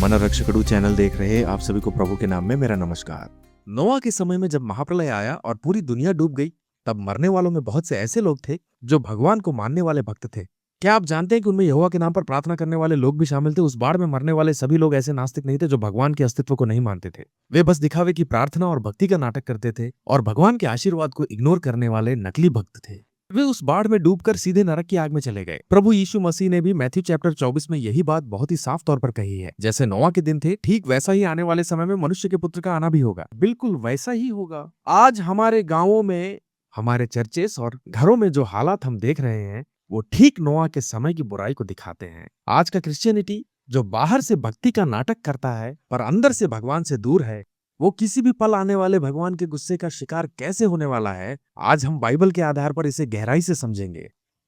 मनोरक्षकडू channel देख रहे आप सभी को प्रभु के नाम में मेरा नमस्कार। नोआ के समय में जब महाप्रलय आया और पूरी दुनिया डूब गई, तब मरने वालों में बहुत से ऐसे लोग थे जो भगवान को मानने वाले भक्त थे। क्या आप जानते हैं कि उनमें यहोवा के नाम पर प्रार्थना करने वाले लोग भी शामिल थे? उस बाढ़ में मरने वाले सभी लोग ऐसे नास्तिक नहीं थे जो भगवान के अस्तित्व को नहीं मानते थे। वे बस दिखावे की प्रार्थना और भक्ति का नाटक करते थे और भगवान के आशीर्वाद को इग्नोर करने वाले नकली भक्त थे। वे उस बाढ़ में डूबकर सीधे नरक की आग में चले गए। प्रभु यीशु मसीह ने भी मैथ्यू चैप्टर 24 में यही बात बहुत ही साफ तौर पर कही है। जैसे नोआ के दिन थे, ठीक वैसा ही आने वाले समय में मनुष्य के पुत्र का आना भी होगा। बिल्कुल वैसा ही होगा। आज हमारे गांवों में, हमारे चर्चेस और घरों में जो हालात हम देख रहे हैं, वो ठीक नोआ के समय की बुराई को दिखाते हैं। आज का क्रिश्चियनिटी जो बाहर से भक्ति का नाटक करता है पर अंदर से भगवान से दूर है, वो किसी भी पल आने वाले भगवान के गुस्से का शिकार कैसे होने वाला है, आज हम बाइबल के आधार पर इसे गहराई से समझेंगे।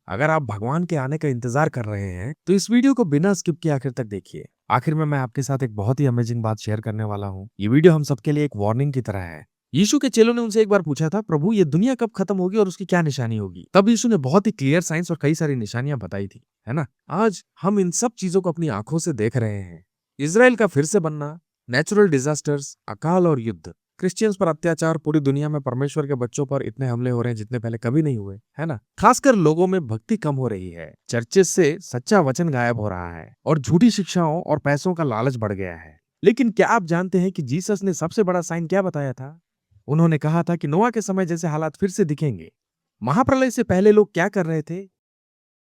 अगर आप भगवान के आने का इंतजार कर रहे हैं तो इस वीडियो को बिना स्किप किए आखिर तक देखिए। आखिर में मैं आपके साथ एक बहुत ही अमेजिंग बात शेयर करने वाला हूँ। ये वीडियो हम सबके लिए एक वार्निंग की तरह है। यीशु के चेलों ने उनसे एक बार पूछा था, प्रभु ये दुनिया कब खत्म होगी और उसकी क्या निशानी होगी? तब यीशु ने बहुत ही क्लियर साइंस और कई सारी निशानियां बताई थी, है ना? आज हम इन सब चीजों को अपनी आंखों से देख रहे हैं। इजराइल का फिर से बनना, नेचुरल डिजास्टर्स, अकाल और युद्ध, क्रिश्चियंस पर अत्याचार, पूरी दुनिया में परमेश्वर के बच्चों पर इतने हमले हो रहे हैं जितने पहले कभी नहीं हुए, है ना? खासकर लोगों में भक्ति कम हो रही है, चर्चेस से सच्चा वचन गायब हो रहा है और झूठी शिक्षाओं और पैसों का लालच बढ़ गया है। लेकिन क्या आप जानते हैं कि जीसस ने सबसे बड़ा साइन क्या बताया था? उन्होंने कहा था कि नोआ के समय जैसे हालात फिर से दिखेंगे। महाप्रलय से पहले लोग क्या कर रहे थे?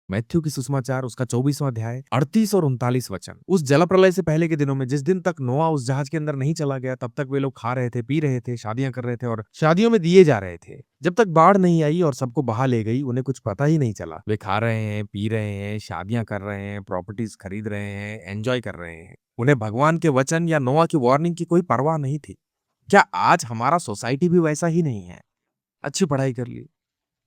मैथ्यू की सुसमाचार उसका 24वां अध्याय 38 और 39 वचन। उस जलप्रलय से पहले के दिनों में, जिस दिन तक नोआ उस जहाज के अंदर नहीं चला गया, तब तक वे लोग खा रहे थे, पी रहे थे, शादियां कर रहे थे और शादियों में दिए जा रहे थे। जब तक बाढ़ नहीं आई और सबको बहा ले गई, उन्हें कुछ पता ही नहीं चला। वे खा रहे हैं, पी रहे हैं, शादियां कर रहे हैं, प्रॉपर्टीज खरीद रहे हैं, एंजॉय कर रहे हैं। उन्हें भगवान के वचन या नोआ की वार्निंग की कोई परवाह नहीं थी। क्या आज हमारा सोसाइटी भी वैसा ही नहीं है? अच्छी पढ़ाई कर ली,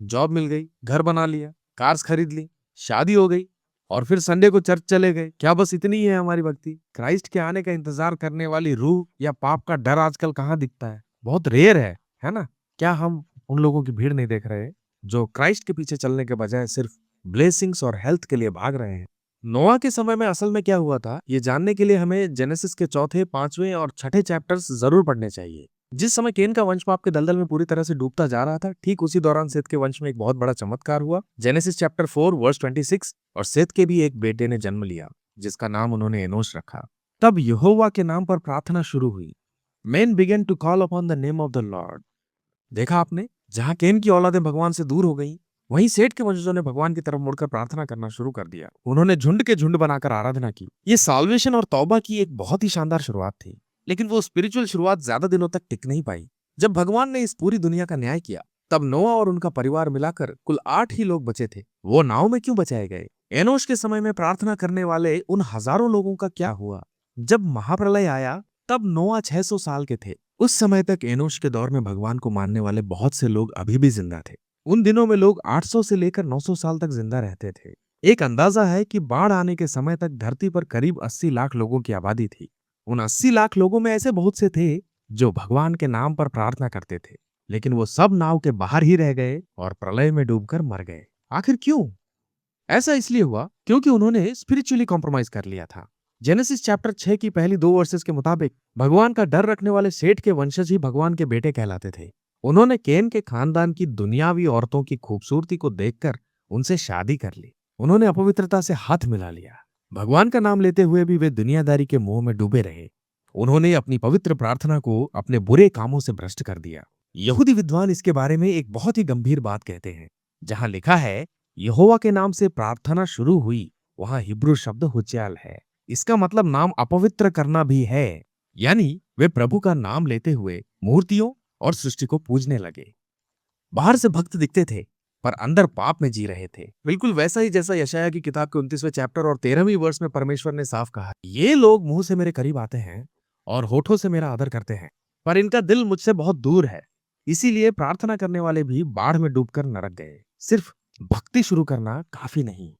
जॉब मिल गई, घर बना लिया, कार्स खरीद ली, शादी हो गई और फिर संडे को चर्च चले गए। क्या बस इतनी ही है हमारी भक्ति? क्राइस्ट के आने का इंतजार करने वाली रूह या पाप का डर आजकल कहाँ दिखता है? बहुत रेयर है ना? क्या हम उन लोगों की भीड़ नहीं देख रहे जो क्राइस्ट के पीछे चलने के बजाय सिर्फ ब्लेसिंग्स और हेल्थ के लिए भाग रहे हैं? नोआ के समय में असल में क्या हुआ था, ये जानने के लिए हमें जेनेसिस के चौथे, पांचवें और छठे चैप्टर्स जरूर पढ़ने चाहिए। जिस समय केन का वंश पाप के दलदल में पूरी तरह से डूबता जा रहा था, ठीक उसी दौरान सेत के वंश में एक बहुत बड़ा चमत्कार हुआ। Genesis chapter 4 verse 26। और सेत के भी एक बेटे ने जन्म लिया जिसका नाम उन्होंने एनोश रखा। तब यहोवा के नाम पर प्रार्थना शुरू हुई। Men began to call upon the name of the Lord. देखा आपने, जहां केन की औलादें भगवान से दूर हो गई, वहीं सेठ के वंशजों ने भगवान की तरफ मुड़कर प्रार्थना करना शुरू कर दिया। उन्होंने झुंड के झुंड बनाकर आराधना की। ये साल्वेशन और तौबा की एक बहुत ही शानदार शुरुआत थी। लेकिन वो स्पिरिचुअल शुरुआत ज्यादा दिनों तक टिक नहीं पाई। जब भगवान ने इस पूरी दुनिया का न्याय किया, तब नोआ और उनका परिवार मिलाकर कुल 8 ही लोग बचे थे। वो नाव में क्यों बचाए गए? एनोश के समय में प्रार्थना करने वाले उन हजारों लोगों का क्या हुआ? जब महाप्रलय आया, तब नोआ 600 साल के थे। उस समय तक एनोश के दौर में भगवान को मानने वाले बहुत से लोग अभी भी जिंदा थे। उन दिनों में लोग 800 से लेकर 900 साल तक जिंदा रहते थे। एक अंदाजा है कि बाढ़ आने के समय तक धरती पर करीब 80 लाख लोगों की आबादी थी। उन 80 लाख लोगों में ऐसे बहुत से थे जो भगवान के नाम पर प्रार्थना करते थे, लेकिन वो सब नाव के बाहर ही रह गए और प्रलय में डूबकर मर गए। आखिर क्यों? ऐसा इसलिए हुआ क्योंकि उन्होंने स्पिरिचुअली कॉम्प्रोमाइज कर लिया था। जेनेसिस चैप्टर 6 की पहली 2 वर्सेस के मुताबिक भगवान का डर रखने वाले सेठ के वंशज ही भगवान के बेटे कहलाते थे। उन्होंने केन के खानदान की दुनियावी औरतों की खूबसूरती को देखकर उनसे शादी कर ली। उन्होंने अपवित्रता से हाथ मिला लिया। भगवान का नाम लेते हुए भी वे दुनियादारी के मोह में डूबे रहे। उन्होंने अपनी पवित्र प्रार्थना को अपने बुरे कामों से भ्रष्ट कर दिया। यहूदी विद्वान इसके बारे में एक बहुत ही गंभीर बात कहते हैं। जहां लिखा है यहोवा के नाम से प्रार्थना शुरू हुई, वहां हिब्रू शब्द हुच्याल है। इसका मतलब नाम अपवित्र करना भी है। यानी वे प्रभु का नाम लेते हुए मूर्तियों और सृष्टि को पूजने लगे। बाहर से भक्त दिखते थे पर अंदर पाप में जी रहे थे। बिल्कुल वैसा ही जैसा यशायाह की किताब के 29वें चैप्टर और 13वीं वर्ष में परमेश्वर ने साफ कहा, ये लोग मुंह से मेरे करीब आते हैं और होठों से मेरा आदर करते हैं, पर इनका दिल मुझसे बहुत दूर है। इसीलिए प्रार्थना करने वाले भी बाढ़ में डूबकर नरक गए। सिर्फ भक्ति शुरू करना काफी नहीं,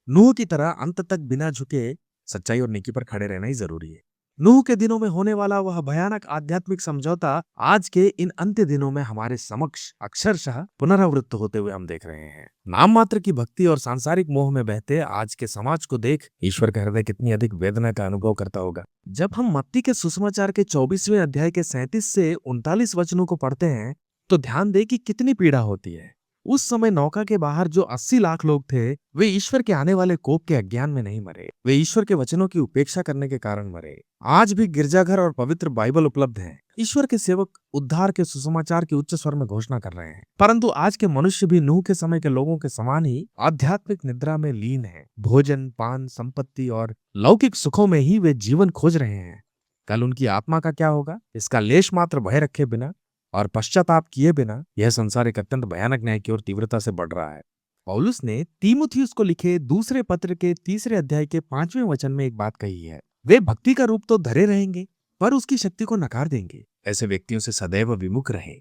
नूह की तरह अंत तक बिना झुके सच्चाई और नेकी पर खड़े रहना ही जरूरी है। नूह के दिनों में होने वाला वह भयानक आध्यात्मिक समझौता आज के इन अंत्य दिनों में हमारे समक्ष अक्षरशः पुनरावृत्त होते हुए हम देख रहे हैं। नाम मात्र की भक्ति और सांसारिक मोह में बहते आज के समाज को देख ईश्वर का हृदय कितनी अधिक वेदना का अनुभव करता होगा। जब हम मत्ती के सुसमाचार के 24वें अध्याय के 37 से 39 वचनों को पढ़ते हैं तो ध्यान दे कि कितनी पीड़ा होती है। उस समय नौका के बाहर जो 80 लाख लोग थे वे ईश्वर के आने वाले कोप के अज्ञान में नहीं मरे, वे ईश्वर के वचनों की उपेक्षा करने के कारण मरे। आज भी गिरजाघर और पवित्र बाइबल उपलब्ध है। ईश्वर के सेवक उद्धार के सुसमाचार की उच्च स्वर में घोषणा कर रहे हैं, परंतु आज के मनुष्य भी नूह के समय के लोगों के समान ही आध्यात्मिक निद्रा में लीन है। भोजन, पान, संपत्ति और लौकिक सुखों में ही वे जीवन खोज रहे हैं। कल उनकी आत्मा का क्या होगा, इसका लेश मात्र भय रखे बिना और पश्चाताप किए बिना यह संसार एक अत्यंत भयानक न्याय की ओर तीव्रता से बढ़ रहा है। पौलुस ने तीमुथियुस को लिखे दूसरे पत्र के 3 अध्याय के 5वें वचन में एक बात कही है, वे भक्ति का रूप तो धरे रहेंगे पर उसकी शक्ति को नकार देंगे। ऐसे व्यक्तियों से सदैव विमुख रहे।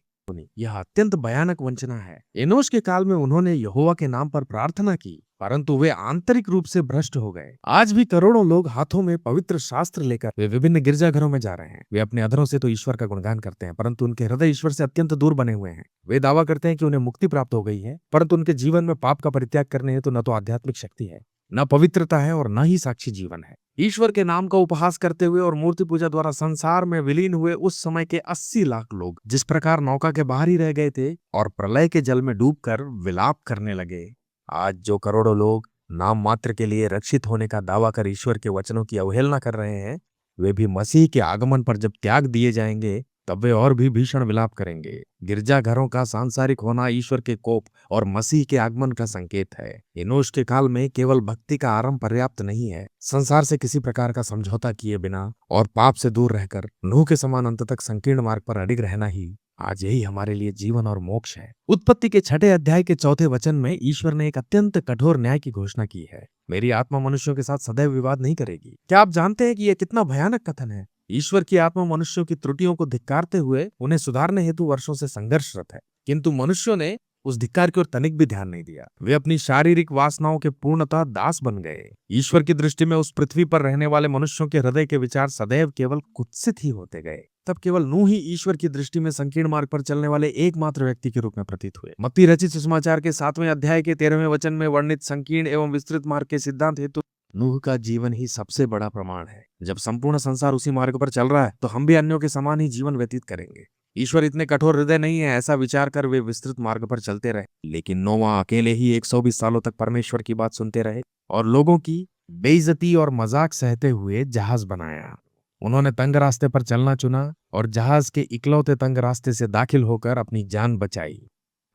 यह अत्यंत भयानक वंचना है। एनोश के काल में उन्होंने यहोवा के नाम पर प्रार्थना की, परंतु वे आंतरिक रूप से भ्रष्ट हो गए। आज भी करोड़ों लोग हाथों में पवित्र शास्त्र लेकर वे विभिन्न गिरजाघरों में जा रहे हैं। वे अपने अधरों से तो ईश्वर का गुणगान करते हैं, परंतु उनके हृदय ईश्वर से अत्यंत दूर बने हुए हैं। वे दावा करते हैं कि उन्हें मुक्ति प्राप्त हो गई है, परंतु उनके जीवन में पाप का परित्याग करने हेतु न तो आध्यात्मिक शक्ति है, न पवित्रता है और न ही साक्षी जीवन है। ईश्वर के नाम का उपहास करते हुए और मूर्ति पूजा द्वारा संसार में विलीन हुए उस समय के 80 लाख लोग जिस प्रकार नौका के बाहर ही रह गए थे और प्रलय के जल में डूबकर विलाप करने लगे, आज जो करोड़ों लोग नाम मात्र के लिए रक्षित होने का दावा कर ईश्वर के वचनों की अवहेलना कर रहे हैं, वे भी मसीह के आगमन पर जब त्याग दिए जाएंगे तब वे और भी भीषण विलाप करेंगे। गिरजाघरों का सांसारिक होना ईश्वर के कोप और मसीह के आगमन का संकेत है। एनोश के काल में केवल भक्ति का आरंभ पर्याप्त नहीं है, संसार से किसी प्रकार का समझौता किए बिना और पाप से दूर रहकर नूह के समान अंत तक संकीर्ण मार्ग पर अडिग रहना ही आज यही हमारे लिए जीवन और मोक्ष है। उत्पत्ति के 6 अध्याय के 4 वचन में ईश्वर ने एक अत्यंत कठोर न्याय की घोषणा की है। मेरी आत्मा मनुष्यों के साथ सदैव विवाद नहीं करेगी। क्या आप जानते हैं कि यह कितना भयानक कथन है? ईश्वर की आत्मा मनुष्यों की त्रुटियों को धिक्कारते हुए उन्हें सुधारने हेतु वर्षों से संघर्षरत है, किंतु मनुष्यों ने उस धिक्कार की ओर तनिक भी ध्यान नहीं दिया। वे अपनी शारीरिक वासनाओं के पूर्णतः दास बन गए। ईश्वर की दृष्टि में उस पृथ्वी पर रहने वाले मनुष्यों के हृदय के विचार सदैव केवल कुत्सित ही होते गए। तब केवल नूह ही ईश्वर की दृष्टि में संकीर्ण मार्ग पर चलने वाले एकमात्र व्यक्ति के रूप में प्रतीत हुए। मत्ती रचित सुसमाचार के 7वें अध्याय के 13वें वचन में वर्णित संकीर्ण एवं विस्तृत मार्ग के सिद्धांत हेतु नूह का जीवन ही सबसे बड़ा प्रमाण है। जब संपूर्ण संसार उसी मार्ग पर चल रहा है तो हम भी अन्यों के समान ही जीवन व्यतीत करेंगे। ईश्वर इतने कठोर हृदय नहीं है, ऐसा विचार कर वे विस्तृत मार्ग पर चलते रहे। लेकिन नोवा अकेले ही 120 सालों तक परमेश्वर की बात सुनते रहे और लोगों की बेइज्जती और मजाक सहते हुए जहाज बनाया। उन्होंने तंग रास्ते पर चलना चुना और जहाज के इकलौते तंग रास्ते से दाखिल होकर अपनी जान बचाई।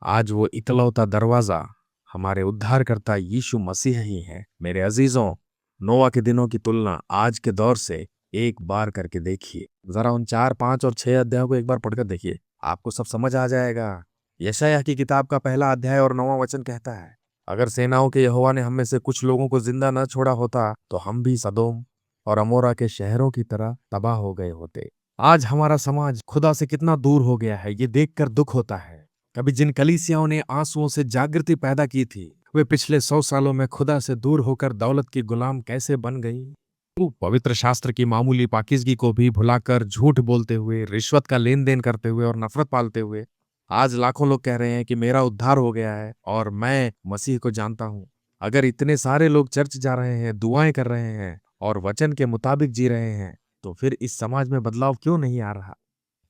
आज वो इकलौता दरवाजा हमारे उद्धारकर्ता यीशु मसीह ही है। मेरे अजीजों, नोवा के दिनों की तुलना आज के दौर से एक बार करके देखिए। जरा उन 4, 5 और 6 अध्यायों को एक बार पढ़कर देखिए, आपको सब समझ आ जाएगा। यशायाह की किताब का 1 अध्याय और 9वां वचन कहता है, अगर सेनाओं के यहोवा ने हम में से कुछ लोगों को जिंदा न छोड़ा होता तो हम भी सदोम और अमोरा के शहरों की तरह तबाह हो गए होते। आज हमारा समाज खुदा से कितना दूर हो गया है, ये देखकर दुख होता है। कभी जिन कलीसियाओं ने आंसुओं से जागृति पैदा की थी, वे पिछले 100 सालों में खुदा से दूर होकर दौलत की गुलाम कैसे बन गई। पवित्र शास्त्र की मामूली पाकीज़गी को भी भुलाकर झूठ बोलते हुए, रिश्वत का लेन देन करते हुए और नफरत पालते हुए आज लाखों लोग कह रहे हैं कि मेरा उद्धार हो गया है और मैं मसीह को जानता हूं। अगर इतने सारे लोग चर्च जा रहे हैं, दुआएं कर रहे हैं और वचन के मुताबिक जी रहे हैं, तो फिर इस समाज में बदलाव क्यों नहीं आ रहा?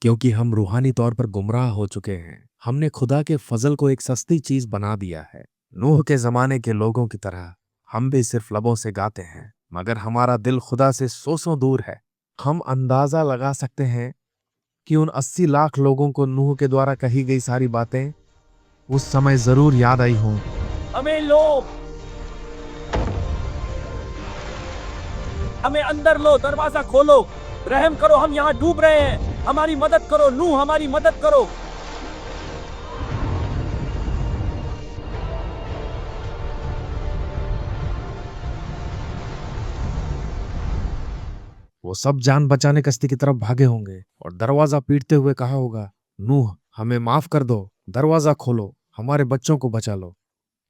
क्योंकि हम रूहानी तौर पर गुमराह हो चुके हैं। हमने खुदा के फजल को एक सस्ती चीज बना दिया है। नूह के जमाने के लोगों की तरह हम भी सिर्फ लबों से गाते हैं, मगर हमारा दिल खुदा से सौ दूर है। हम अंदाजा लगा सकते हैं कि उन 80 लाख लोगों को नूह के द्वारा कही गई सारी बातें उस समय जरूर याद आई हों। हमें अंदर लो, दरवाजा खोलो, रहम करो, हम यहाँ डूब रहे हैं, हमारी मदद करो, नूह हमारी मदद करो। वो सब जान बचाने कश्ती की तरफ भागे होंगे और दरवाजा पीटते हुए कहा होगा, नूह हमें माफ कर दो, दरवाजा खोलो, हमारे बच्चों को बचा लो।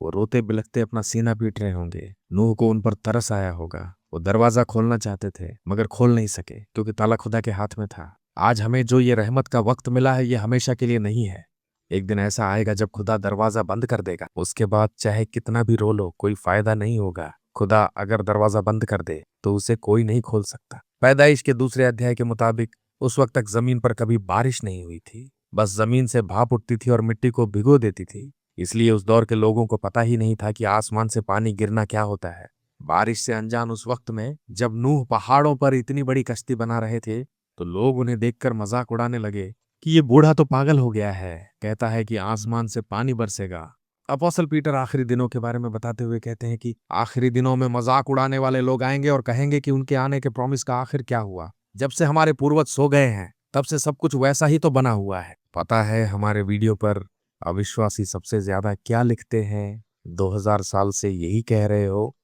वो रोते बिलखते अपना सीना पीट रहे होंगे। नूह को उन पर तरस आया होगा वो दरवाजा खोलना चाहते थे मगर खोल नहीं सके क्योंकि ताला खुदा के हाथ में था। आज हमें जो ये रहमत का वक्त मिला है ये हमेशा के लिए नहीं है। एक दिन ऐसा आएगा जब खुदा दरवाजा बंद कर देगा। उसके बाद चाहे कितना भी रो लो कोई फायदा नहीं होगा। खुदा अगर दरवाजा बंद कर दे तो उसे कोई नहीं खोल सकता। पैदाइश के 2 अध्याय के मुताबिक उस वक्त तक जमीन पर कभी बारिश नहीं हुई थी। बस जमीन से भाप उठती थी और मिट्टी को भिगो देती थी। इसलिए उस दौर के लोगों को पता ही नहीं था कि आसमान से पानी गिरना क्या होता है। बारिश से अनजान उस वक्त में जब नूह पहाड़ों पर इतनी बड़ी कश्ती बना रहे थे तो लोग उन्हें देखकर मजाक उड़ाने लगे कि ये बूढ़ा तो पागल हो गया है, कहता है कि आसमान से पानी बरसेगा। अपोस्टल पीटर आखिरी दिनों के बारे में बताते हुए कहते हैं कि आखिरी दिनों में मजाक उड़ाने वाले लोग आएंगे और कहेंगे कि उनके आने के प्रॉमिस का आखिर क्या हुआ। जब से हमारे पूर्वज सो गए हैं तब से सब कुछ वैसा ही तो बना हुआ है। पता है हमारे वीडियो पर अविश्वासी सबसे ज्यादा क्या लिखते हैं? 2000 साल से यही कह रहे हो,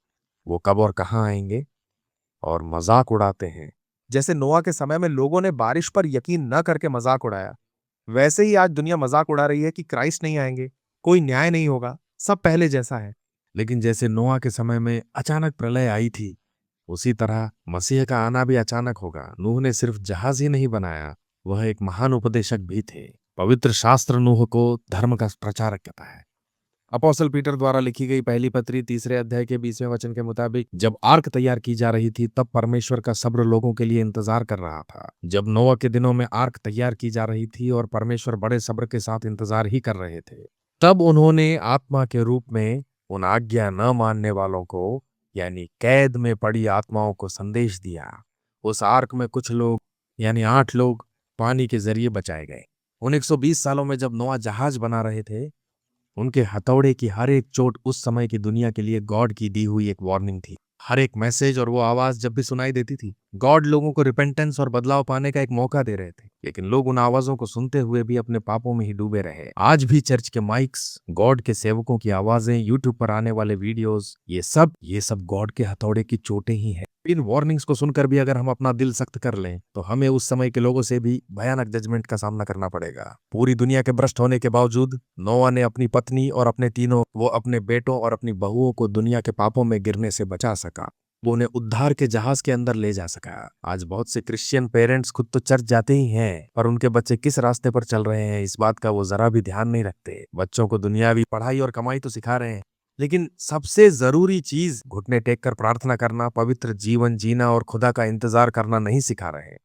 वो कब और कहाँ आएंगे, और मजाक उड़ाते हैं। जैसे नोआ के समय में लोगों ने बारिश पर यकीन न करके मजाक उड़ाया, वैसे ही आज दुनिया मजाक उड़ा रही है कि क्राइस्ट नहीं आएंगे, कोई न्याय नहीं होगा, सब पहले जैसा है। लेकिन जैसे नोआ के समय में अचानक प्रलय आई थी उसी तरह मसीह का आना भी अचानक होगा। नूह ने सिर्फ जहाज ही नहीं बनाया, वह एक महान उपदेशक भी थे। पवित्र शास्त्र नूह को धर्म का प्रचारक कहता है। अपोस्टल पीटर द्वारा लिखी गई पहली पत्री 3 अध्याय के 20वें वचन के मुताबिक जब आर्क तैयार की जा रही थी तब परमेश्वर का सब्र लोगों के लिए इंतजार कर रहा था। जब नोआ के दिनों में आर्क तैयार की जा रही थी और परमेश्वर बड़े सब्र के साथ इंतजार ही कर रहे थे, तब उन्होंने आत्मा के रूप में उन आज्ञा न मानने वालों को यानी कैद में पड़ी आत्माओं को संदेश दिया। उस आर्क में कुछ लोग यानी 8 लोग पानी के जरिए बचाए गए। उन 120 सालों में जब नोआ जहाज बना रहे थे उनके हथौड़े की हर एक चोट उस समय की दुनिया के लिए गॉड की दी हुई एक वार्निंग थी। हर एक मैसेज और वो आवाज जब भी सुनाई देती थी गॉड लोगों को रिपेंटेंस और बदलाव पाने का एक मौका दे रहे थे। लेकिन लोग उन आवाजों को सुनते हुए भी अपने पापों में ही डूबे रहे। आज भी चर्च के माइक्स, गॉड के सेवकों की आवाजें, यूट्यूब पर आने वाले वीडियोस, ये सब गॉड के हथौड़े की चोटें ही हैं। इन वार्निंग्स को सुनकर भी अगर हम अपना दिल सख्त कर लें तो हमें उस समय के लोगों से भी भयानक जजमेंट का सामना करना पड़ेगा। पूरी दुनिया के भ्रष्ट होने के बावजूद नोआ ने अपनी पत्नी और अपने बेटों और अपनी बहुओं को दुनिया के पापों में गिरने से बचा सका। वो उन्हें उद्धार के जहाज के अंदर ले जा सका। आज बहुत से क्रिश्चियन पेरेंट्स खुद तो चर्च जाते ही हैं पर उनके बच्चे किस रास्ते पर चल रहे हैं इस बात का वो जरा भी ध्यान नहीं रखते। बच्चों को दुनियावी पढ़ाई और कमाई तो सिखा रहे हैं लेकिन सबसे जरूरी चीज घुटने टेक कर प्रार्थना करना, पवित्र जीवन जीना और खुदा का इंतजार करना नहीं सिखा रहे।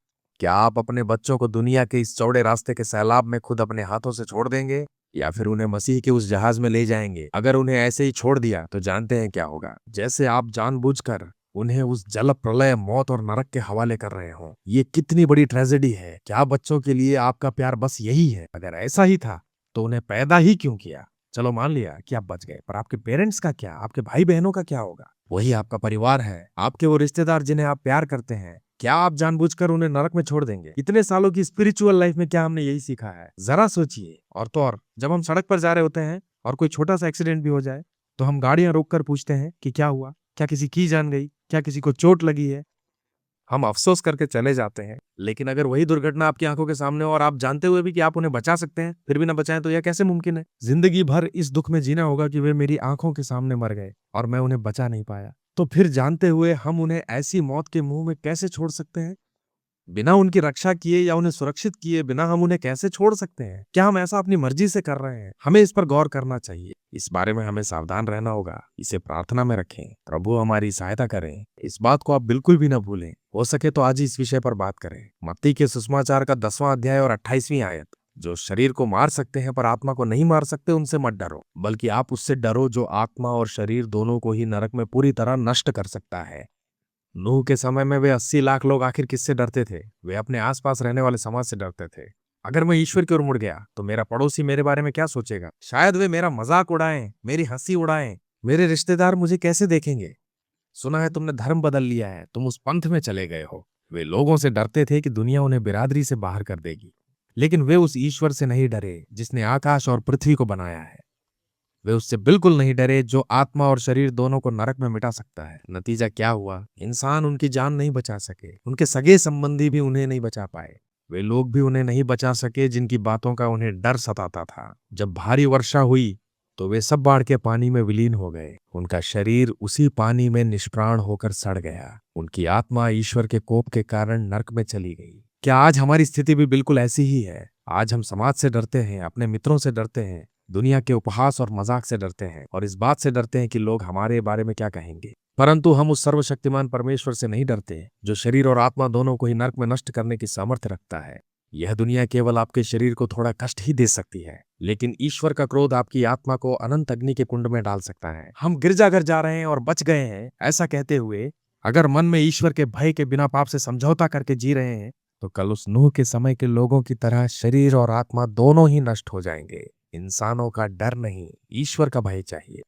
क्या आप अपने बच्चों को दुनिया के इस चौड़े रास्ते के सैलाब में खुद अपने हाथों से छोड़ देंगे या फिर उन्हें मसीह के उस जहाज में ले जाएंगे? अगर उन्हें ऐसे ही छोड़ दिया तो जानते हैं क्या होगा? जैसे आप जानबूझकर उन्हें उस जल प्रलय, मौत और नरक के हवाले कर रहे हो। ये कितनी बड़ी ट्रेजेडी है। क्या बच्चों के लिए आपका प्यार बस यही है? अगर ऐसा ही था तो उन्हें पैदा ही क्यों किया? चलो मान लिया कि आप बच गए, पर आपके पेरेंट्स का क्या? आपके भाई बहनों का क्या होगा? वही आपका परिवार है, आपके वो रिश्तेदार जिन्हें आप प्यार करते हैं। क्या आप जानबूझकर उन्हें नरक में छोड़ देंगे? इतने सालों की स्पिरिचुअल लाइफ में क्या हमने यही सीखा है? जरा सोचिए। और तो और जब हम सड़क पर जा रहे होते हैं और कोई छोटा सा एक्सीडेंट भी हो जाए तो हम गाड़ियां रोककर पूछते हैं कि क्या हुआ, क्या किसी की जान गई, क्या किसी को चोट लगी है? हम अफसोस करके चले जाते हैं। लेकिन अगर वही दुर्घटना आपकी आंखों के सामने हो और आप जानते हुए भी कि आप उन्हें बचा सकते हैं फिर भी ना बचाएं तो यह कैसे मुमकिन है? जिंदगी भर इस दुख में जीना होगा कि वे मेरी आंखों के सामने मर गए और मैं उन्हें बचा नहीं पाया। तो फिर जानते हुए हम उन्हें ऐसी मौत के मुंह में कैसे छोड़ सकते हैं? बिना उनकी रक्षा किए या उन्हें सुरक्षित किए बिना हम उन्हें कैसे छोड़ सकते हैं? क्या हम ऐसा अपनी मर्जी से कर रहे हैं? हमें इस पर गौर करना चाहिए। इस बारे में हमें सावधान रहना होगा। इसे प्रार्थना में रखें, प्रभु हमारी सहायता करें। इस बात को आप बिल्कुल भी ना भूलें। हो सके तो आज ही इस विषय पर बात करें। मत्ती के सुसमाचार का 10वां अध्याय और 28वीं आयत, जो शरीर को मार सकते हैं पर आत्मा को नहीं मार सकते उनसे मत डरो, बल्कि आप उससे डरो जो आत्मा और शरीर दोनों को ही नरक में पूरी तरह नष्ट कर सकता है। नूह के समय में वे 80 लाख लोग आखिर किससे डरते थे? वे अपने आसपास रहने वाले समाज से डरते थे। अगर मैं ईश्वर की ओर मुड़ गया तो मेरा पड़ोसी मेरे बारे में क्या सोचेगा? शायद वे मेरा मजाक उड़ाएं, मेरी हंसी उड़ाएं। मेरे रिश्तेदार मुझे कैसे देखेंगे? सुना है तुमने धर्म बदल लिया है, तुम उस पंथ में चले गए हो। वे लोगों से डरते थे कि दुनिया उन्हें बिरादरी से बाहर कर देगी, लेकिन वे उस ईश्वर से नहीं डरे जिसने आकाश और पृथ्वी को बनाया है। वे उससे बिल्कुल नहीं डरे जो आत्मा और शरीर दोनों को नरक में मिटा सकता है। नतीजा क्या हुआ? इंसान उनकी जान नहीं बचा सके, उनके सगे संबंधी भी उन्हें नहीं बचा पाए। वे लोग भी उन्हें नहीं बचा सके जिनकी बातों का उन्हें डर सताता था। जब भारी वर्षा हुई तो वे सब बाढ़ के पानी में विलीन हो गए। उनका शरीर उसी पानी में निष्प्राण होकर सड़ गया। उनकी आत्मा ईश्वर के कोप के कारण नरक में चली गई। क्या आज हमारी स्थिति भी बिल्कुल ऐसी ही है? आज हम समाज से डरते हैं, अपने मित्रों से डरते हैं, दुनिया के उपहास और मजाक से डरते हैं, और इस बात से डरते हैं कि लोग हमारे बारे में क्या कहेंगे। परंतु हम उस सर्वशक्तिमान परमेश्वर से नहीं डरते, जो शरीर और आत्मा दोनों को ही नरक में नष्ट करने की सामर्थ्य रखता है। यह दुनिया केवल आपके शरीर को थोड़ा कष्ट ही दे सकती है, लेकिन ईश्वर का क्रोध आपकी आत्मा को अनंत अग्नि के कुंड में डाल सकता है। हम गिरजाघर जा रहे हैं और बच गए हैं, ऐसा कहते हुए अगर मन में ईश्वर के भय के बिना पाप से समझौता करके जी रहे हैं, तो कल उस नूह के समय के लोगों की तरह शरीर और आत्मा दोनों ही नष्ट हो जाएंगे। इंसानों का डर नहीं, ईश्वर का भय चाहिए,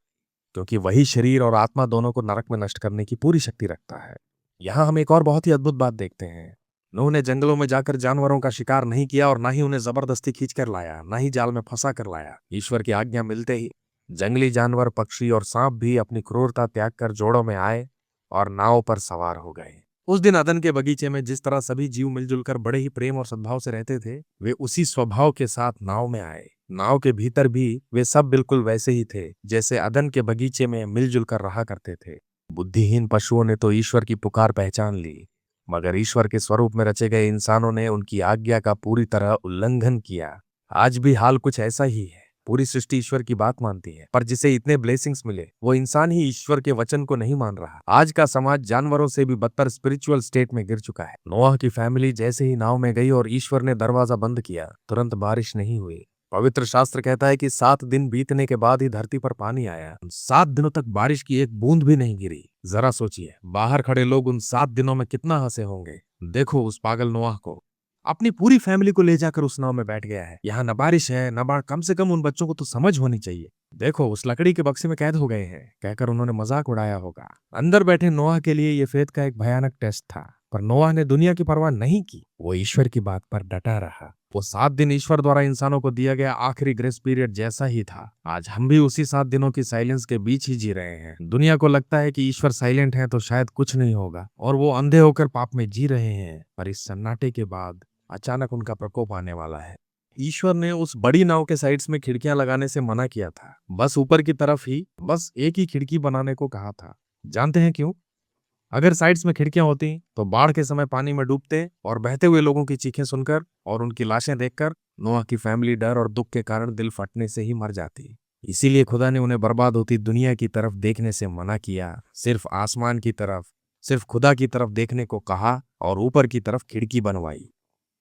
क्योंकि वही शरीर और आत्मा दोनों को नरक में नष्ट करने की पूरी शक्ति रखता है। यहाँ हम एक और बहुत ही अद्भुत बात देखते हैं। नूह ने जंगलों में जाकर जानवरों का शिकार नहीं किया और ना ही उन्हें जबरदस्ती खींचकर लाया, ना ही जाल में फंसा कर लाया। ईश्वर की आज्ञा मिलते ही जंगली जानवर, पक्षी और सांप भी अपनी क्रूरता त्याग कर जोड़ों में आए और नाव पर सवार हो गए। उस दिन अदन के बगीचे में जिस तरह सभी जीव मिलजुल कर बड़े ही प्रेम और सद्भाव से रहते थे, वे उसी स्वभाव के साथ नाव में आए। नाव के भीतर भी वे सब बिल्कुल वैसे ही थे जैसे अदन के बगीचे में मिलजुल कर रहा करते थे। बुद्धिहीन पशुओं ने तो ईश्वर की पुकार पहचान ली, मगर ईश्वर के स्वरूप में रचे गए इंसानों ने उनकी आज्ञा का पूरी तरह उल्लंघन किया। आज भी हाल कुछ ऐसा ही है। पूरी सृष्टि ईश्वर की बात मानती है, पर जिसे इतने ब्लेसिंग्स मिले, वो इंसान ही ईश्वर के वचन को नहीं मान रहा। आज का समाज जानवरों से भी बदतर स्पिरिचुअल स्टेट में गिर चुका है। नोआह की फैमिली जैसे ही नाव में गई और ईश्वर ने दरवाजा बंद किया, तुरंत बारिश नहीं हुई। पवित्र शास्त्र कहता है कि 7 दिन बीतने के बाद ही धरती पर पानी आया। 7 दिनों तक बारिश की एक बूंद भी नहीं गिरी। जरा सोचिए, बाहर खड़े लोग उन 7 दिनों में कितना हंसे होंगे। देखो उस पागल नोआह को, अपनी पूरी फैमिली को ले जाकर उस नाव में बैठ गया है। यहाँ न बारिश है न बाढ़, कम से कम उन बच्चों को तो समझ होनी चाहिए। देखो उस लकड़ी के बक्से में कैद हो गए हैं, कहकर उन्होंने मजाक उड़ाया होगा। अंदर बैठे नोआह के लिए ये फेथ का एक भयानक टेस्ट था, पर नोआह ने दुनिया की परवाह नहीं की। वो ईश्वर की बात पर डटा रहा। वो 7 दिन ईश्वर द्वारा इंसानों को दिया गया आखिरी ग्रेस पीरियड जैसा ही था। आज हम भी उसी 7 दिनों की साइलेंस के बीच ही जी रहे हैं। दुनिया को लगता है कि ईश्वर साइलेंट है तो शायद कुछ नहीं होगा, और वो अंधे होकर पाप में जी रहे हैं। पर इस सन्नाटे के बाद अचानक उनका प्रकोप आने वाला है। ईश्वर ने उस बड़ी नाव के साइड्स में खिड़कियां लगाने से मना किया था। बस ऊपर की तरफ ही बस एक ही खिड़की बनाने को कहा था। जानते हैं क्यों? अगर साइड्स में खिड़कियां होती तो बाढ़ के समय पानी में डूबते और बहते हुए लोगों की चीखें सुनकर और उनकी लाशें देखकर नोआह की फैमिली डर और दुख के कारण दिल फटने से ही मर जाती। इसीलिए खुदा ने उन्हें बर्बाद होती दुनिया की तरफ देखने से मना किया। सिर्फ आसमान की तरफ, सिर्फ खुदा की तरफ देखने को कहा और ऊपर की तरफ खिड़की बनवाई।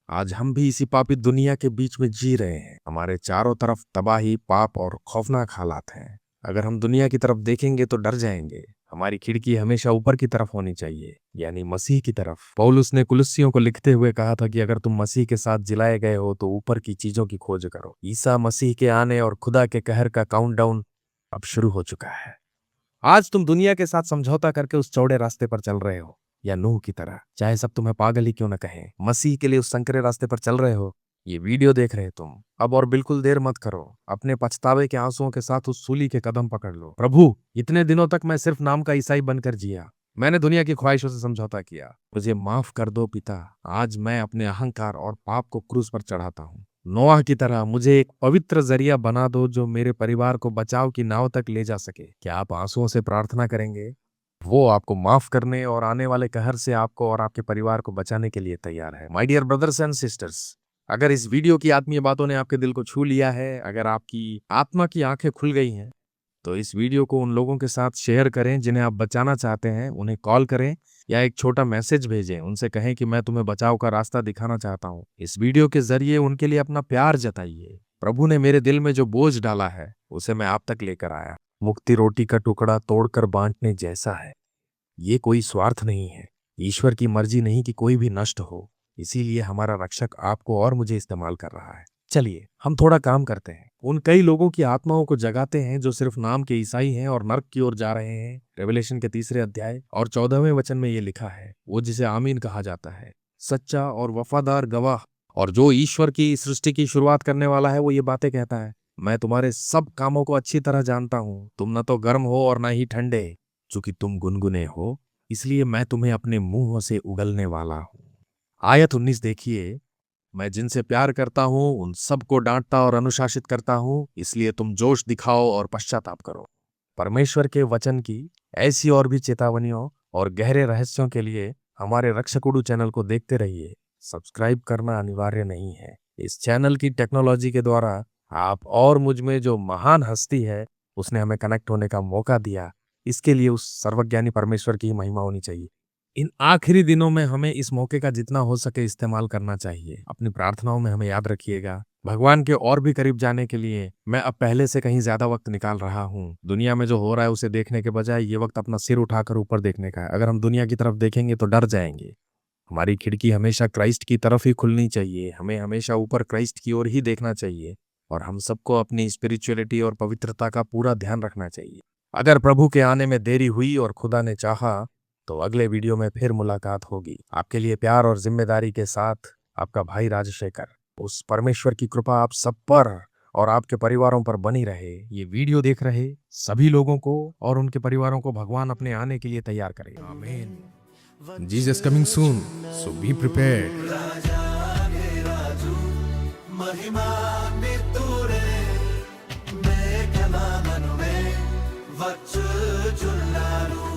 आज हम भी इसी पापी दुनिया के बीच में जी रहे हैं। हमारे चारों तरफ तबाही, पाप और खौफनाक हालात हैं। अगर हम दुनिया की तरफ देखेंगे तो डर जाएंगे। हमारी खिड़की हमेशा ऊपर की तरफ होनी चाहिए, यानी मसीह की तरफ। पौलुस ने कुलुस्सियों को लिखते हुए कहा था कि अगर तुम मसीह के साथ जिलाए गए हो तो ऊपर की चीजों की खोज करो। ईसा मसीह के आने और खुदा के कहर का काउंटडाउन अब शुरू हो चुका है। आज तुम दुनिया के साथ समझौता करके उस चौड़े रास्ते पर चल रहे हो, या नूह की तरह, चाहे सब तुम्हें पागल ही क्यों न कहें, मसीह के लिए उस संकरे रास्ते पर चल रहे हो। ये वीडियो देख रहे तुम, अब और बिल्कुल देर मत करो। अपने पछतावे के आंसुओं के साथ उस सूली के कदम पकड़ लो। प्रभु, इतने दिनों तक मैं सिर्फ नाम का ईसाई बनकर जिया। मैंने दुनिया की ख्वाहिशों से समझौता किया। मुझे माफ कर दो पिता। आज मैं अपने अहंकार और पाप को क्रूस पर चढ़ाता हूँ। नोआह की तरह मुझे एक पवित्र जरिया बना दो जो मेरे परिवार को बचाव की नाव तक ले जा सके। क्या आप आंसुओं से प्रार्थना करेंगे? वो आपको माफ करने और आने वाले कहर से आपको और आपके परिवार को बचाने के लिए तैयार है। My dear brothers and sisters, अगर इस वीडियो की आत्मीय बातों ने आपके दिल को छू लिया है, अगर आपकी आत्मा की आंखें खुल गई हैं, तो इस वीडियो को उन लोगों के साथ शेयर करें जिन्हें आप बचाना चाहते हैं। उन्हें कॉल करें या एक छोटा मैसेज भेजें। उनसे कहें कि मैं तुम्हें बचाव का रास्ता दिखाना चाहता हूँ। इस वीडियो के जरिए उनके लिए अपना प्यार जताइए। प्रभु ने मेरे दिल में जो बोझ डाला है उसे मैं आप तक लेकर आया। मुक्ति रोटी का टुकड़ा तोड़कर बांटने जैसा है। ये कोई स्वार्थ नहीं है। ईश्वर की मर्जी नहीं कि कोई भी नष्ट हो, इसीलिए हमारा रक्षक आपको और मुझे इस्तेमाल कर रहा है। चलिए हम थोड़ा काम करते हैं। उन कई लोगों की आत्माओं को जगाते हैं जो सिर्फ नाम के ईसाई हैं और नर्क की ओर जा रहे हैं। रेवलेशन के 3 अध्याय और 14वें वचन में ये लिखा है, वो जिसे आमीन कहा जाता है, सच्चा और वफादार गवाह और जो ईश्वर की सृष्टि की शुरुआत करने वाला है, वो ये बातें कहता है, मैं तुम्हारे सब कामों को अच्छी तरह जानता हूँ। तुम न तो गर्म हो और न ही ठंडे। चूंकि तुम गुनगुने हो, इसलिए मैं तुम्हें अपने मुंह से उगलने वाला हूं। आयत 19 देखिए, मैं जिनसे प्यार करता हूँ उन सबको डांटता और अनुशासित करता हूँ, इसलिए तुम जोश दिखाओ और पश्चाताप करो। परमेश्वर के वचन की ऐसी और भी चेतावनियों और गहरे रहस्यों के लिए हमारे रक्षकुडू चैनल को देखते रहिए। सब्सक्राइब करना अनिवार्य नहीं है। इस चैनल की टेक्नोलॉजी के द्वारा आप और मुझ में जो महान हस्ती है उसने हमें कनेक्ट होने का मौका दिया, इसके लिए उस सर्वज्ञानी परमेश्वर की ही महिमा होनी चाहिए। इन आखिरी दिनों में हमें इस मौके का जितना हो सके इस्तेमाल करना चाहिए। अपनी प्रार्थनाओं में हमें याद रखिएगा। भगवान के और भी करीब जाने के लिए मैं अब पहले से कहीं ज्यादा वक्त निकाल रहा हूँ। दुनिया में जो हो रहा है उसे देखने के बजाय ये वक्त अपना सिर उठाकर ऊपर देखने का है। अगर हम दुनिया की तरफ देखेंगे तो डर जाएंगे। हमारी खिड़की हमेशा क्राइस्ट की तरफ ही खुलनी चाहिए। हमें हमेशा ऊपर क्राइस्ट की ओर ही देखना चाहिए और हम सबको अपनी स्पिरिचुअलिटी और पवित्रता का पूरा ध्यान रखना चाहिए। अगर प्रभु के आने में देरी हुई और खुदा ने चाहा तो अगले वीडियो में फिर मुलाकात होगी। आपके लिए प्यार और जिम्मेदारी के साथ आपका भाई राजशेखर। उस परमेश्वर की कृपा आप सब पर और आपके परिवारों पर बनी रहे। ये वीडियो देख रहे सभी लोगों को और उनके परिवारों को भगवान अपने आने के लिए तैयार करे। आमीन। Jesus coming soon, so be prepared. महिमा मितुरे मेघना मनुमे वच्चु जुल्लारू